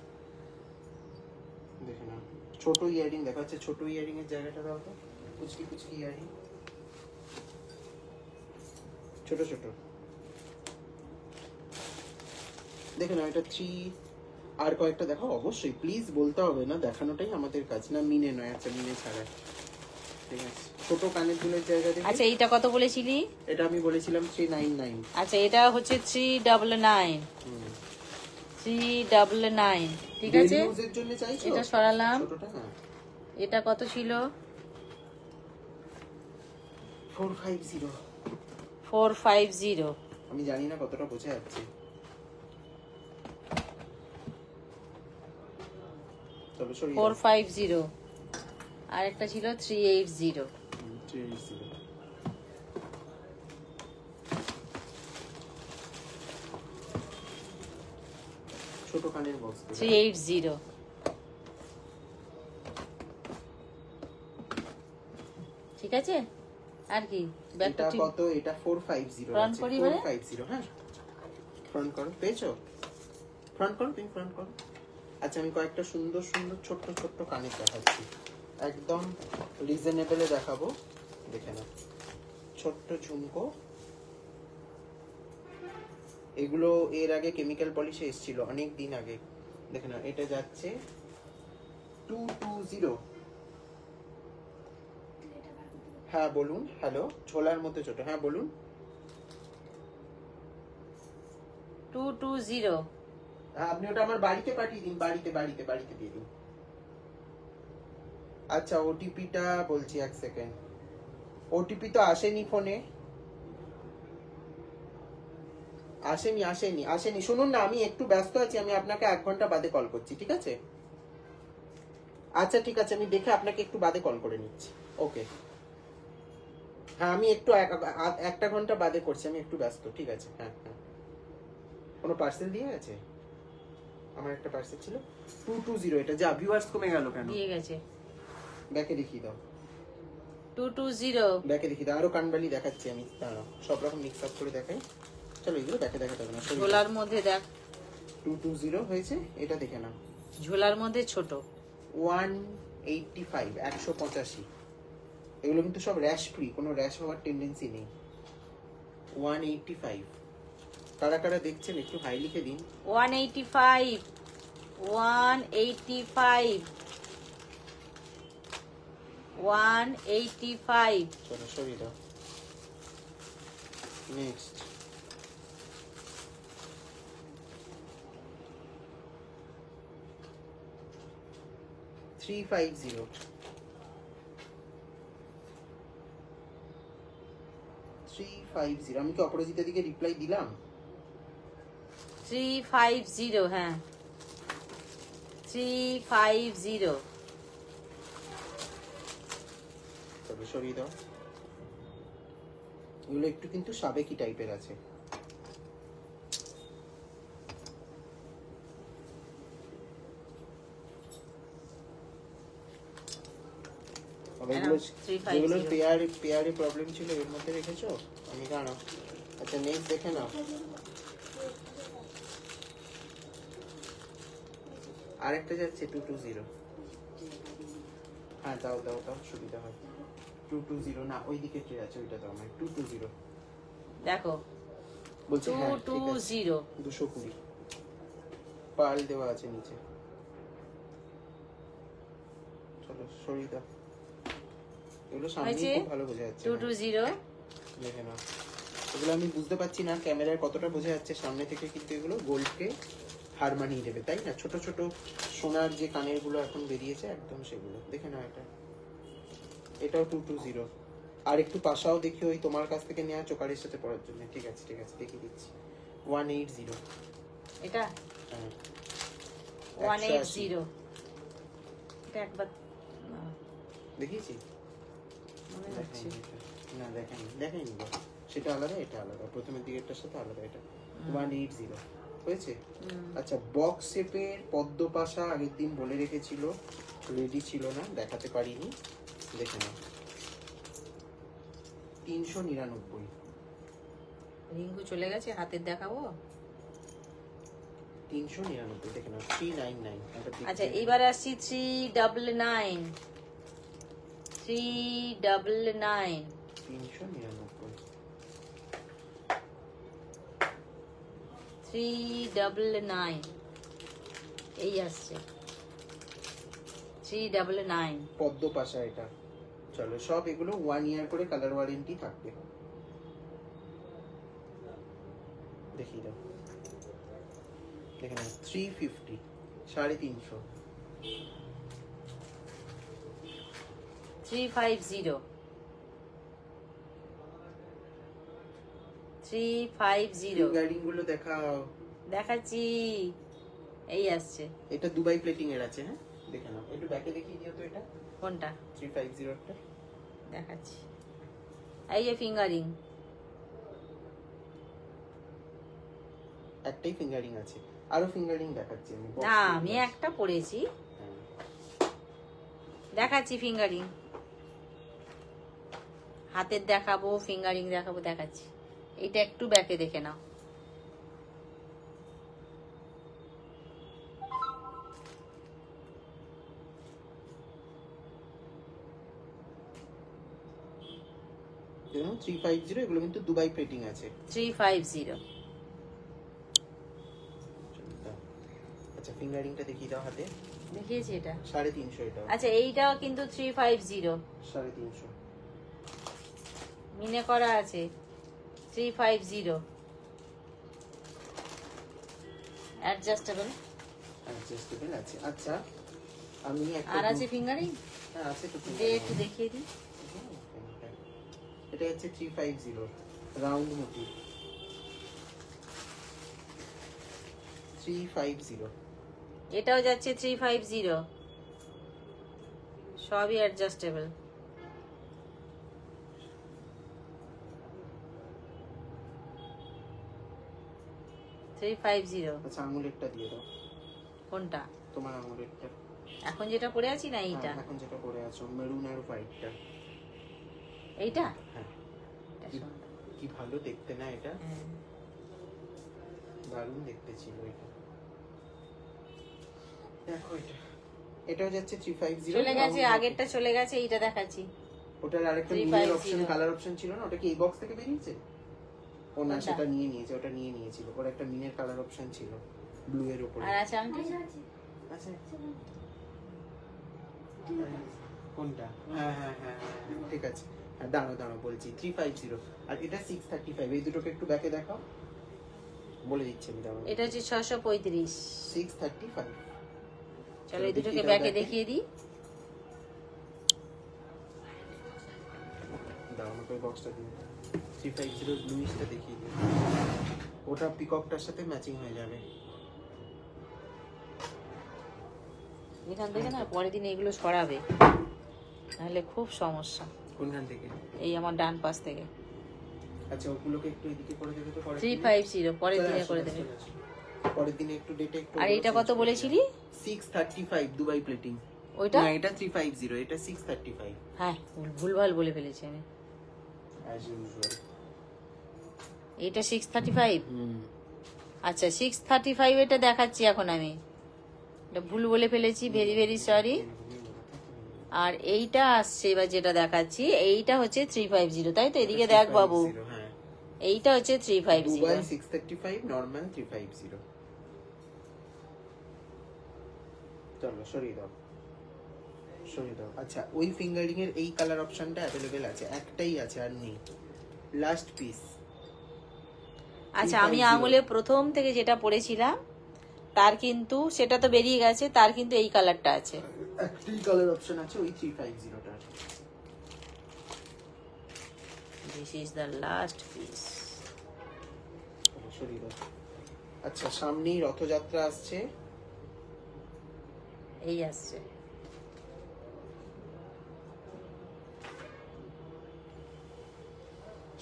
দেখে নাও। ছোট ইয়ারিং দেখা যাচ্ছে, ছোট ইয়ারিং এর জায়গাটা দাও তো। কুচকি কুচকি ইয়ারিং, ছোট ছোট। দেখে নাও এটা 3। আর কয়েকটা দেখো অবশ্যই, প্লিজ বলতে হবে না, দেখানোটাই আমাদের কাজ। না মিনে নয়, আচ্ছা মিনে ছাড়া, ঠিক আছে। ছোট কানের দুলের জায়গা থেকে। আচ্ছা এইটা কত বলেছিলি? এটা আমি বলেছিলাম 399। আচ্ছা এটা হচ্ছে 399। 399 ঠিক আছে। ডেইলি ইউজের জন্য চাইছো? এটা সরালাম। ছোটটা না। এটা কত ছিল? 450। 450। আমি জানি না কতটা বোঝা যাচ্ছে। চলো সরি। 450 আর একটা ছিল 380। 380। ছোট কানের বক্স 380। ঠিক আছে। আর কি ব্যাগটা এটা ঠিক কত? এটা 450 ফ্রন্ট আছে। করি মানে? 450 হ্যাঁ। ফ্রন্ট করো, পেয়েছো? ফ্রন্ট করো, তুমি ফ্রন্ট করো। আচ্ছা আমি কয়েকটা সুন্দর সুন্দর ছোট্ট ছোট্ট কানের দেখাচ্ছি, একদম রিজনেবলে দেখাবো। দেখে নাও, ছোট্ট ঝুমকো। এগুলো এর আগে কেমিক্যাল পলিশে এসেছিল অনেক দিন আগে। দেখে নাও, এটা যাচ্ছে 220। হ্যাঁ বলুন। হ্যালো, ছোলার মধ্যে ছোট। হ্যাঁ বলুন। 220। হ্যাঁ, আপনি ওটা আমার বাড়িতে পাঠিয়ে দিন। বাড়িতে বাড়িতে বাড়িতে দিয়ে দিন। আচ্ছা ওটিপিটা বলছি, এক সেকেন্ড। ওটিপি তো আসেনি ফোনে। আসেনি আসেনি আসেনি। শুনুন না, আমি একটু ব্যস্ত আছি, আমি আপনাকে 1 ঘন্টা বাদে কল করছি, ঠিক আছে? আচ্ছা ঠিক আছে, আমি দেখে আপনাকে একটু বাদে কল করে নিচ্ছি। ওকে। হ্যাঁ আমি একটু 1টা ঘন্টা বাদে করছি, আমি একটু ব্যস্ত। ঠিক আছে, হ্যাঁ হ্যাঁ। কোনো পার্সেল দিয়ে গেছে? আমার একটা পার্সেল ছিল 220। এটা যা ভিউয়ার্স কমে গেল কেন? দিয়ে গেছে। ব্যাকে দেখিয়ে দাও। 220। ব্যাকে দেখিয়ে দাও। আরো কানবালি দেখাচ্ছি আমি, দাঁড়াও সব রকম মিক্স আপ করে দেখাই। চলো এগুলো ব্যাকে দেখাতে হবে না। ঝোলার মধ্যে দেখ। 220 হয়েছে, এটা দেখে নাও। ঝোলার মধ্যে ছোট। 185, 185। এগুলো কিন্তু সব র্যাশ ফ্রি, কোনো র্যাশ হওয়ার টেন্ডেন্সি নেই। 185। কারা কারা দেখছেন একটু হাই লিখে দিন। 185। 185। 185। চলো সরিয়ে দাও। নেক্সট। Three five zero. 350। আমি কি অপরাজিতা দিকে রিপ্লাই দিলাম? 350। হ্যাঁ 350। তবে সরিয়ে দাও। এগুলো একটু কিন্তু সাবেকি টাইপের আছে। যেগুলো পেয়ারে প্রবলেম ছিল এর মধ্যে রেখেছো, আমি জানো। আচ্ছা নেক্সট দেখে নাও। আরেকটা যাচ্ছে 220। হ্যাঁ দাও দাও দাও, সুবিধা হয়। 220 না, ওইদিকে কে আছে ওইটা দাও আমায়। 220 দেখো। বলছি হ্যাঁ 220। 220 পার্ল দেওয়া আছে নিচে। চলো সরিয়ে দাও। এগুলো সামনে খুব ভালো বোঝা যাচ্ছে। 220 দেখে নাও। এগুলো আমি বুঝতে পারছি না ক্যামেরায় কতটা বোঝা যাচ্ছে সামনে থেকে, কিন্তু এগুলো গোল্ডকে হার মানিয়ে দেবে, তাই না? ছোট ছোট সোনার যে কানের গুলো এখন বেরিয়েছে একদম সেগুলো দেখে নাও। এটাও 220। আর একটু পাশাও দেখি, ওই তোমার কাছ থেকে নেওয়া চোকারের সাথে পড়ার জন্য। ঠিক আছে ঠিক আছে, দেখিয়ে দিচ্ছি। 180। এটা হ্যাঁ 180। এটা একবার দেখিয়েছি মনে হচ্ছে। না দেখাইনি, দেখাইনি। সেটা আলাদা, এটা আলাদা। প্রথমের দিকেরটার সাথে আলাদা। এটা 180 হয়েছে। আচ্ছা বক্স শেপের পদ্ম পাশা আগের দিন বলে রেখেছিল, রেডি ছিল না, দেখাতে পারিনি। দেখে নাও 399। রিঙ্কু চলে গেছে, হাতের দেখাবো। 399 দেখে নাও। 399। আচ্ছা এবারে আসছি 399। 399। 399। 399 এই আসছে। 399 পদ্ম পাশা, এটা চলো, সব এগুলো 1 ইয়ার করে কালার ওয়ারেন্টি থাকবে। দেখিয়ে দাও, দেখে নাও 350, 350। 350, 350 ফিঙ্গারিং গুলো দেখাও। দেখাচ্ছি, এই আসছে। এটা দুবাই প্লেটিং এর আছে, হ্যাঁ দেখে নাও। একটু ব্যাকে দেখিয়ে দিও তো এটা কোনটা 350 টা দেখাচ্ছি। এই যে ফিঙ্গারিং, একটাই ফিঙ্গারিং আছে, আরো ফিঙ্গারিং দেখাচ্ছি আমি। না আমি একটা পরেছি, হ্যাঁ। দেখাচ্ছি ফিঙ্গারিং, হাতের দেখাবো, ফিঙ্গারিং দেখাবো, দেখাচ্ছি। এইটা একটু ব্যাকে দেখে নাও। দেখুন 350, এগুলো কিন্তু দুবাই প্লেটিং আছে। 350, আচ্ছা ফিঙ্গারিংটা দেখিয়ে দাও হাতে। দেখিয়েছি এটা 350 এটা। আচ্ছা এইটাও কিন্তু 350, 350 মিনে করা আছে। 350 অ্যাডজাস্টেবল আছে। আচ্ছা আমি একটা আর আছে ফিঙ্গারিং, হ্যাঁ আছে তো যে একটু দেখিয়ে দিই। এটা হচ্ছে 350 রাউন্ড মোটিভ। 350 এটাও যাচ্ছে 350, সবই অ্যাডজাস্টেবল। আচ্ছা আঙুলেরটা দিয়ে দাও। কোনটা তোমার আঙুলেরটা? এখন যেটা পরে আছি না এইটা? এখন যেটা পরে আছো মেরুন আর হোয়াইটটা। এইটা হ্যাঁ এটা সুন্দর। কি ভালো দেখতে না এটা? হ্যাঁ। দারুণ দেখতে ছিল এটা। দেখো এটা, এটাও যাচ্ছে 350। চলে গেছে, আগেরটা চলে গেছে, এইটা দেখাচ্ছি। ওটার আরেকটা মিনের অপশন, কালার অপশন ছিল না, ওটা কি এই বক্স থেকে বেরিয়েছে? ও না, সেটা নিয়ে নিয়েছে, ওটা নিয়ে নিয়েছিল। ওর একটা মিনের কালার অপশন ছিল ব্লু এর উপরে। আর আছে আংটি? আচ্ছা কোনটা? হ্যাঁ হ্যাঁ হ্যাঁ ঠিক আছে। হ্যাঁ দাঁড়াও দাঁড়াও বলছি। 350 আর এটা 635। এই দুটোকে একটু ব্যাকে দেখাও, বলে দিচ্ছি আমি। দাঁড়াও, এটা হচ্ছে 635। 635। চলো এই দুটোকে ব্যাকে দেখিয়ে দিই। দাও আমাকে ওই বক্সটা দিন। 350 ব্লুইশটা দেখিয়ে দিন, ওটা পিককটার সাথে ম্যাচিং হয়ে যাবে। এখান থেকে না পরের দিন এগুলো সরাবে, নাহলে খুব সমস্যা। কোনখান থেকে? এই আমার ডান পাশ থেকে। আচ্ছা ওগুলোকে একটু এদিকে করে দেবে তো। 350 পরের দিনে করে দেবে। পরের দিনে একটু ডেটে একটু। আর এটা কত বলেছিলি? 635 দুবাই প্লেটিং। ওইটা না এটা 350, এটা 635। হ্যাঁ ভুলভাল বলে ফেলেছি আমি। অ্যাজ ইউজুয়াল এটা 635। আচ্ছা 635 এটা দেখাচ্ছি এখন আমি, এটা ভুল বলে ফেলেছি, ভেরি ভেরি সরি। আর এইটা আসছে এবার যেটা দেখাচ্ছি, এইটা হচ্ছে 350, তাই তো? এদিকে দেখ বাবু, এইটা হচ্ছে 350। Dubai 635, normal 350। চলো সরিয়ে দাও, সরিয়ে দাও। আচ্ছা ওই ফিঙ্গারিং এর এই কালার অপশনটা अवेलेबल আছে, একটাই আছে আর নেই, লাস্ট পিস। আচ্ছা আমি আঙুলে প্রথম থেকে যেটা পরেছিলাম তার কিন্তু সেটা তো বেরিয়ে গেছে, তার কিন্তু এই কালারটা আছে। একটাই কালার অপশন আছে ওই 350 টার। This is the last piece. সরিয়ে দাও। আচ্ছা সামনেই রথযাত্রা আসছে, এই আসছে।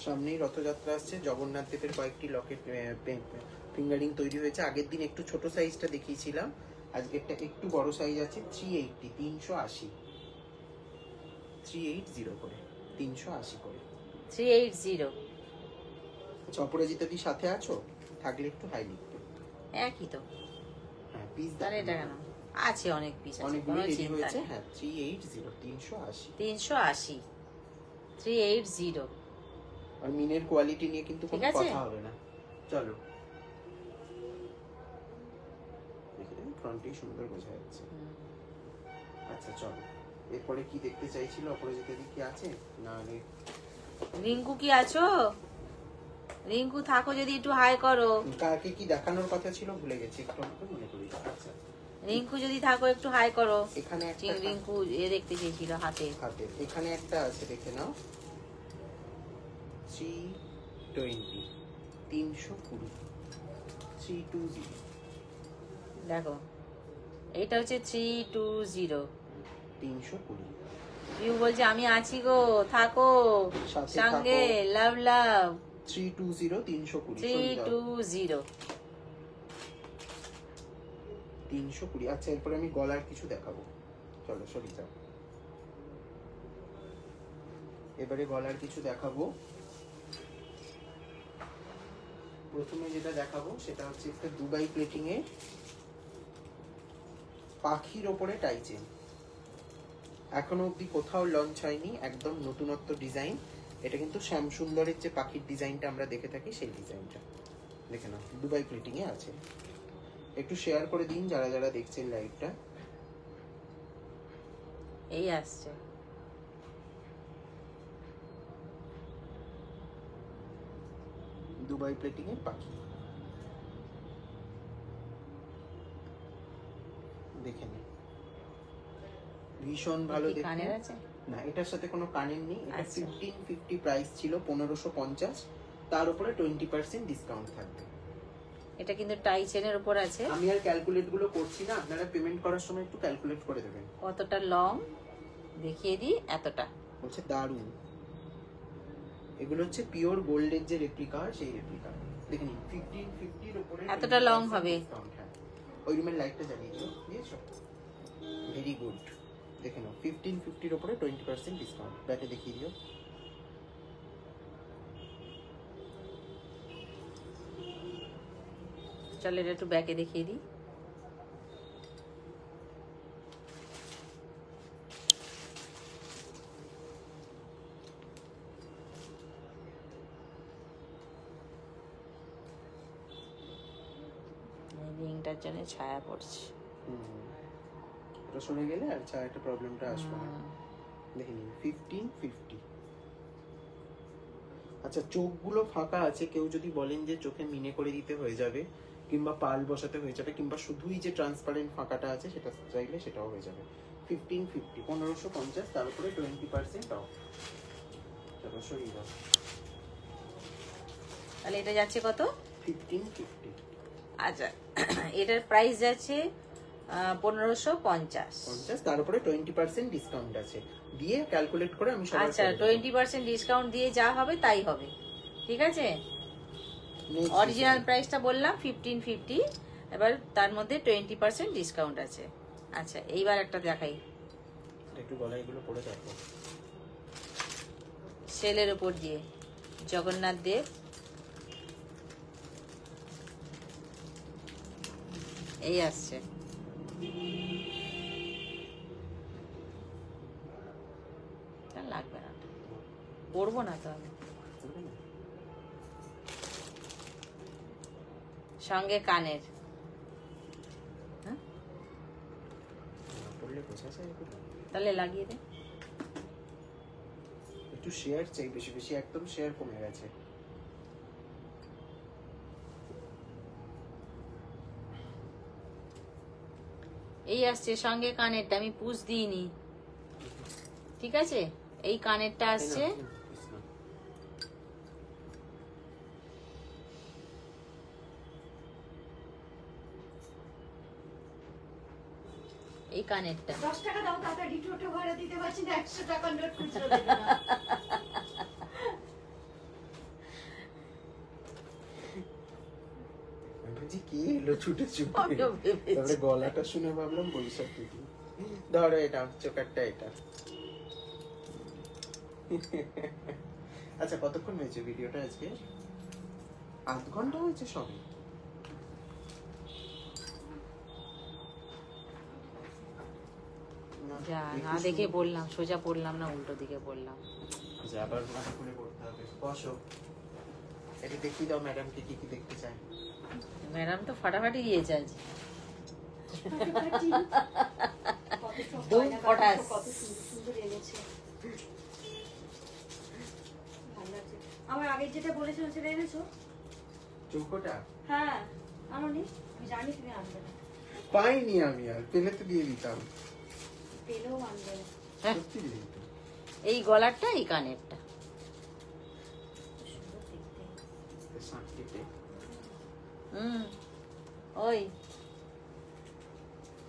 সামনেই রথযাত্রা আসছে। জগন্নাথ দেবের কয়েকটি লকেট ফিঙ্গারিং তৈরি হয়েছে। আগের দিন একটু ছোট সাইজটা দেখিয়েছিলাম, আজকেরটা একটু বড় সাইজ আছে। 380, 380, 380 করে, 380 করে। 380। আচ্ছা অপরাজিতা দি সাথে আছো? থাকলে একটু হাই লিখবে। একই তো। হ্যাঁ পিস তাহলে এটা কেন আছে? অনেক পিস আছে, অনেকগুলো রেডি হয়েছে। হ্যাঁ 380, 380, 380, 380। আর মিনের কোয়ালিটি নিয়ে কিন্তু কোনো কথা হবে না। চলো ফ্রন্টে সুন্দর বোঝা যাচ্ছে। আচ্ছা চলো এরপরে কি দেখতে চাইছিল অপরাজিতা দি, কি আছে না রে? রিঙ্কু কি আছো? রিঙ্কু থাকো, যদি একটু হাই করো। কাকে কি দেখানোর কথা ছিল ভুলে গেছি, একটু আমাকে মনে করিয়ে দাও। আচ্ছা রিঙ্কু যদি থাকো একটু হাই করো। এখানে একটা রিঙ্কু দেখতে চেয়েছিল হাতে। এখানে একটা আছে, দেখে নাও, 320 320 320। দেখো এটা হচ্ছে 320। 320 ইউ বলছে আমি আছি গো, থাকো সাথে সঙ্গে, থাকো। লাভ লাভ। 320 320 320। 320। আচ্ছা এরপরে আমি গলার কিছু দেখাবো, চলো সরি যাও। এবারে গলার কিছু দেখাবো। প্রথমে যেটা দেখাবো সেটা হচ্ছে একটা দুবাই প্লেটিং এর পাখির ওপরে টাই চেন। এখনো অব্দি কোথাও লঞ্চ হয়নি, একদম নতুনত্ব ডিজাইন। এটা কিন্তু শ্যামসুন্দরের যে পাখির ডিজাইনটা আমরা দেখে থাকি সেই ডিজাইনটা, দেখে নাও, দুবাই প্লেটিং এ আছে। একটু শেয়ার করে দিন যারা যারা দেখছেন লাইভটা। এই আসছে। দুবাই প্লেটিং এর পাখি দেখে নিন, ভীষণ ভালো দেখতে। কানের আছে না, এটার সাথে কোনো কানের নেই। এটা আচ্ছা। 1550 প্রাইস ছিল, 1550, তার উপরে 20% ডিসকাউন্ট থাকবে। এটা কিন্তু টাই চেনের উপর আছে। আমি আর ক্যালকুলেট গুলো করছি না, আপনারা পেমেন্ট করার সময় একটু ক্যালকুলেট করে দেবেন। কতটা লং দেখিয়ে দিই, এতটা। বলছে দারুন। এগুলো হচ্ছে পিওর গোল্ডের যে রেপ্লিকা, সেই রেপ্লিকা দেখে নিন। 1550 এর উপরে এতটা লং হবে। ওই রুমের লাইটটা জ্বালিয়ে দিও, দিয়েছো? Very good. দেখে নাও, 1550 এর উপরে 20% ডিসকাউন্ট। ব্যাকে দেখিয়ে দিও। চলো এটা একটু ব্যাকে দেখিয়ে দিই। রিংটার জন্য ছায়া পড়ছে। এটা সরে গেলে আর ছায়াটা প্রবলেমটা আসবে না। দেখে নিন 1550। আচ্ছা চোখগুলো ফাঁকা আছে, কেউ যদি বলেন যে চোখে মিনে করে দিতে হয়ে যাবে, কিংবা পাল বসাতে হয়ে যাবে, কিংবা শুধুই যে ট্রান্সপারেন্ট ফাঁকাটা আছে সেটা চাইলে সেটাও হয়ে যাবে। 1550, 1550, তার উপরে 20% অফ। চলো সরিয়ে দাও। তাহলে এটা যাচ্ছে কত? 1550। আচ্ছা এটার প্রাইস যাচ্ছে 1550, তার উপরে 20% ডিসকাউন্ট আছে, দিয়ে ক্যালকুলেট করে আমি সবার। আচ্ছা 20% ডিসকাউন্ট দিয়ে যা হবে তাই হবে, ঠিক আছে। অরিজিনাল প্রাইসটা বললাম 1550, এবার তার মধ্যে 20% ডিসকাউন্ট আছে। আচ্ছা এইবার একটা দেখাই, একটু গলায় এগুলো পরে দেখো। সেলের উপর দিয়ে জগন্নাথ দেব, এই আসছে। লাগবে না, পড়বো না তো আমি। সঙ্গে কানের, তাহলে লাগিয়ে দে। একটু শেয়ার চাই বেশি বেশি, একদম শেয়ার কমে গেছে। এই আসছে সঙ্গে কানেরটা, আমি পুষ দিইনি, ঠিক আছে। এই কানেরটা আসছে, এই কানেরটা 10 টাকা দাও, তাড়াতাড়ি টোটো ভাড়া দিতে পারছি না, 100 টাকা নোট খুচরো দেবে না। জি কি এলো ছুটে ছুটে, তারপরে গলাটা শুনে ভাবলাম বৈশাখ দিদি। ধরো এটা চোকারটা, এটা। আচ্ছা কতক্ষণ হয়েছে ভিডিওটা আজকে? আধ ঘন্টা হয়েছে সবে। যা না দেখে বললাম, সোজা পড়লাম না, উল্টো দিকে বললাম। আচ্ছা আবার মাথা খুলে পড়তে হবে। বসো, এটা দেখিয়ে দাও ম্যাডামকে কি কি দেখতে চায়। ম্যাডাম তো ফাটাফাটি দিয়েছে আজ। কত সব ধুম গয়না পটাশ। কত সুন্দর সুন্দর এনেছে। ভালো লাগছে। আমার আগে যেটা বলেছিলাম সেটা এনেছো? চৌকোটা হ্যাঁ, আনোনি? আমি জানি তুমি আনবে না। পাইনি আমি, আর পেলে তো দিয়ে দিতাম। পেলেও আনবে না। হ্যাঁ, সত্যি দিয়ে দিতাম। এই গলারটা এই কানেরটা। সুন্দর দেখতে। শাঁখটিতে হুম, ওই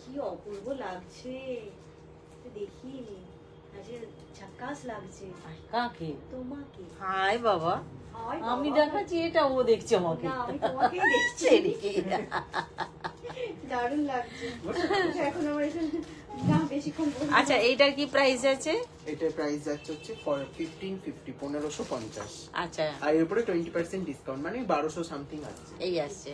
কি অপূর্ব লাগছে, দেখি আজকে ঝাকাস লাগছে। কাকে? তোমাকে। হাই বাবা, হায় আমি বাবা। দেখাচ্ছি, এটা ও দেখছে আমাকে। না, আমি তোমাকেই দেখছি। দারুণ লাগছে। এখন আমার এখানে না বেশিক্ষণ বসবো না। আচ্ছা, এইটার কি প্রাইস আছে? এটার প্রাইস যাচ্ছে হচ্ছে 1550, 1550। আচ্ছা, আর এর উপরে 20% ডিসকাউন্ট, মানে 1200 সামথিং আসছে। এই আসছে।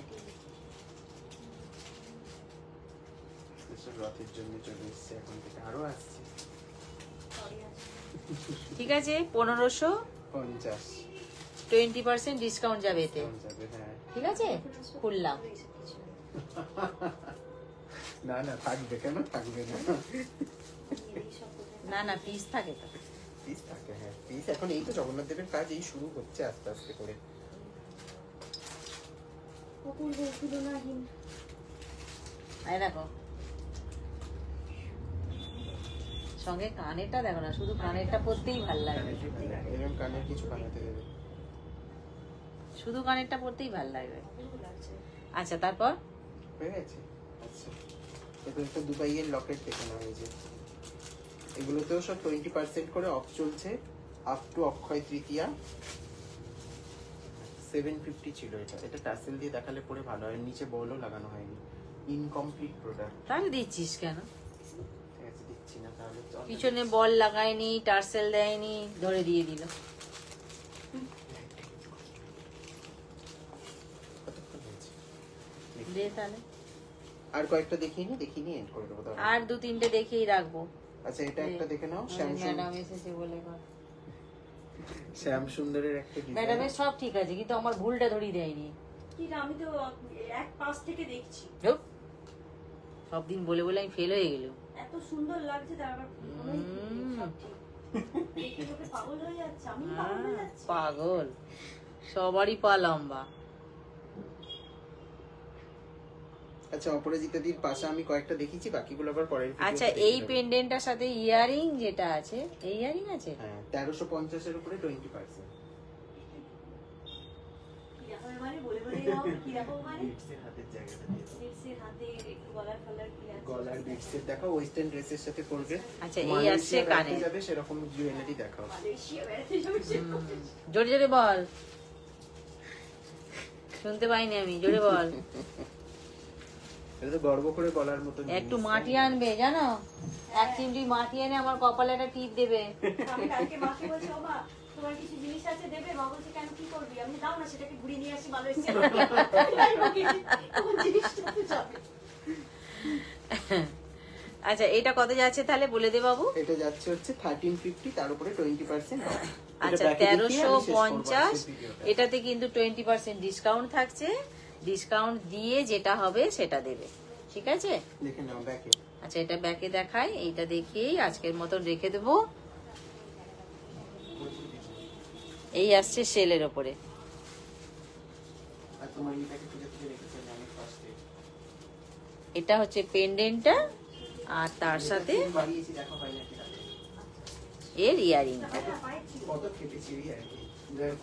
স্পেশাল রথের জন্য চলে এসছে, এখন থেকে আরো আসছে। Sorry আছে। ঠিক আছে, 1550, 50 20% ডিসকাউন্ট যাবে এতে। ডিসকাউন্ট যাবে, হ্যাঁ। ঠিক আছে, খুললাম। না না, থাকবে কেন থাকবে না, এই সব কোথায়? না না, পিস থাকে তো। পিস থাকে, হ্যাঁ পিস। এখন এই তো জগন্নাথ দেবের কাজ এই শুরু হচ্ছে আস্তে আস্তে করে। অপূর্ব তুলনাহীন। এই দেখো, সঙ্গে কানেরটা দেখো না, শুধু কানেরটা পরতেই ভাল লাগবে। এরকম কানের কিছু বানাতে দেবে। শুধু কানেরটা পরতেই ভাল লাগবে। অপূর্ব লাগছে। আচ্ছা, তারপর হয়ে গেছে। আচ্ছা, এরপর একটা দুবাইয়ের লকেট দেখে নাও। এই যে এগুলোতেও সব 20% করে অফ চলছে, আপ টু অক্ষয় তৃতীয়া। 750 ছিল এটা। এটা টাসেল দিয়ে দেখালে পরে ভালো হয়, নিচে বলও লাগানো হয়নি। Incomplete product. তাহলে দিচ্ছিস কেন? ঠিক আছে, দিচ্ছি না তাহলে। চল। পিছনে বল লাগায়নি, টার্সেল দেয়নি, ধরে দিয়ে দিল। কতক্ষণ হয়েছে? দে তাহলে। আর কয়েকটা দেখিনি এন্ড করে দেবো তাহলে। আর 2-3টে দেখেই রাখবো। আচ্ছা, এটা একটা দেখে নাও। ম্যাডাম এসেছে বলে কর। শ্যাম সুন্দরের একটা ডিজাইন। ম্যাডামের সব ঠিক আছে, কিন্তু আমার ভুলটা ধরিয়ে দেয়নি। কি না, আমি তো এক পাশ থেকে দেখছি। ধুর, সব দিন বলে বলে আমি ফেল হয়ে গেল। এত সুন্দর লাগছে, তারপর মনেই সব ঠিক। দেখে লোকে পাগল হয়ে যাচ্ছে, আমি পাগল হয়ে যাচ্ছি। পাগল, সবারই পা লম্বা। আচ্ছা, অপরাজিতাদির পাশে আমি কয়েকটা দেখেছি, বাকিগুলো আবার পরের ভিডিওতে আচ্ছা, দেখে এই নেবো। পেন্ডেন্টটার সাথে ইয়ারিং যেটা আছে, এই ইয়ারিং আছে। হ্যাঁ, 1350 এর উপরে 20%। কিরকম মানে বলে বলে যাও, কিরকম মানে বিটসের হাতের জায়গাটা দিয়ে দাও। বিটসের হাতে একটু গলার ফালার কি আছে? গলার বিটসের দেখাও, ওয়েস্টার্ন ড্রেসের সাথে পরবে। আচ্ছা, এই মালয়েশিয়া আসছে বেড়াতে কানে। যাবে সেরকম জুয়েলারি দেখাও। মালয়েশিয়া বেড়াতে যাবে সেরকম। জোরে জোরে বল, শুনতে পাইনি আমি, জোরে বল। এটা তো গর্ব করে বলার মতো জিনিস। একটু মাটি আনবে, জানো, এক চিমটি মাটি এনে আমার কপালে একটা টিপ দেবে। আমি কালকে মাকে বলছি, ও মা তোমার কিছু জিনিস আছে দেবে? মা বলছে কেন, কি করবি? আমি দাও না, সেটাকে ঘুরিয়ে নিয়ে আসি মালয়েশিয়া। তোমার জিনিসটা তো যাবে। আচ্ছা, এটা কত যাচ্ছে তাহলে বলে দে বাবু। এটা যাচ্ছে হচ্ছে 1350, তার উপরে 20% অফ। আচ্ছা, 1350, এটাতে কিন্তু 20% ডিসকাউন্ট থাকছে। ডিসকাউন্ট দিয়ে যেটা হবে সেটা দেবে, ঠিক আছে? দেখে নাও ব্যাকে। আচ্ছা, এটা ব্যাকে দেখাই, এইটা দেখিয়েই আজকের মতন রেখে দেবো। এই আসছে সেলের ওপরে। আর তোমার এটাকে খুঁজে খুঁজে রেখেছি আমি অনেক কষ্টে। এটা হচ্ছে পেন্ডেন্টটা, আর তার সাথে বাড়িয়েছি, দেখো হয় নাকি তাতে। এর ইয়ারিং। কত খেটেছি এই আর কি,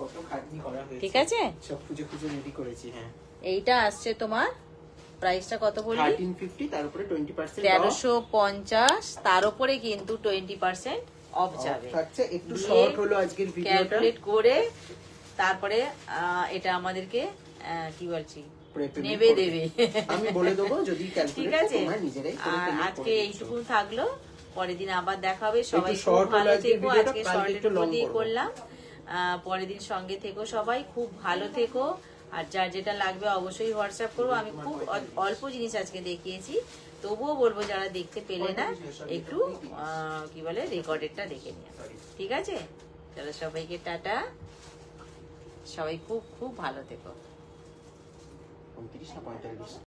কত খাটনি করা হয়েছে। ঠিক আছে, সব খুঁজে খুঁজে রেডি করেছি। হ্যাঁ, এইটা আসছে তোমার প্রাইসটা কত বললি? 1350, তার উপরে 20% 1350, তার উপরে কিন্তু 20% অফ যাবে। থাকছে। একটু দিয়ে শর্ট হলো আজকের ভিডিওটা। ক্যালকুলেট করে তারপরে এটা আমাদেরকে কি বলছি Payment নেবে করবে। দেবে। আমি বলে দেবো, যদি ঠিক ক্যালকুলেট আছে, তোমরা নিজেরাই করে আর payment আজকে করে দিচ্ছ। এইটুকু থাকলো, পরের দিন আবার দেখা হবে। সবাই খুব short হলো ভালো আজকের থেকো। ভিডিওটা, আজকে কালকে শর্টের একটু long মধ্যেই করবো। করলাম। পরের দিন সঙ্গে থেকো, সবাই খুব ভালো থেকো। আর যার যেটা লাগবে অবশ্যই হোয়াটসঅ্যাপ করবো। আমি খুব অল্প জিনিস আজকে দেখিয়েছি, তবুও বলবো যারা দেখতে পেলে না একটু কি বলে রেকর্ডেডটা দেখে নিও, ঠিক আছে? চলো, সবাইকে টাটা, সবাই খুব খুব ভালো থেকো। 29 না 45?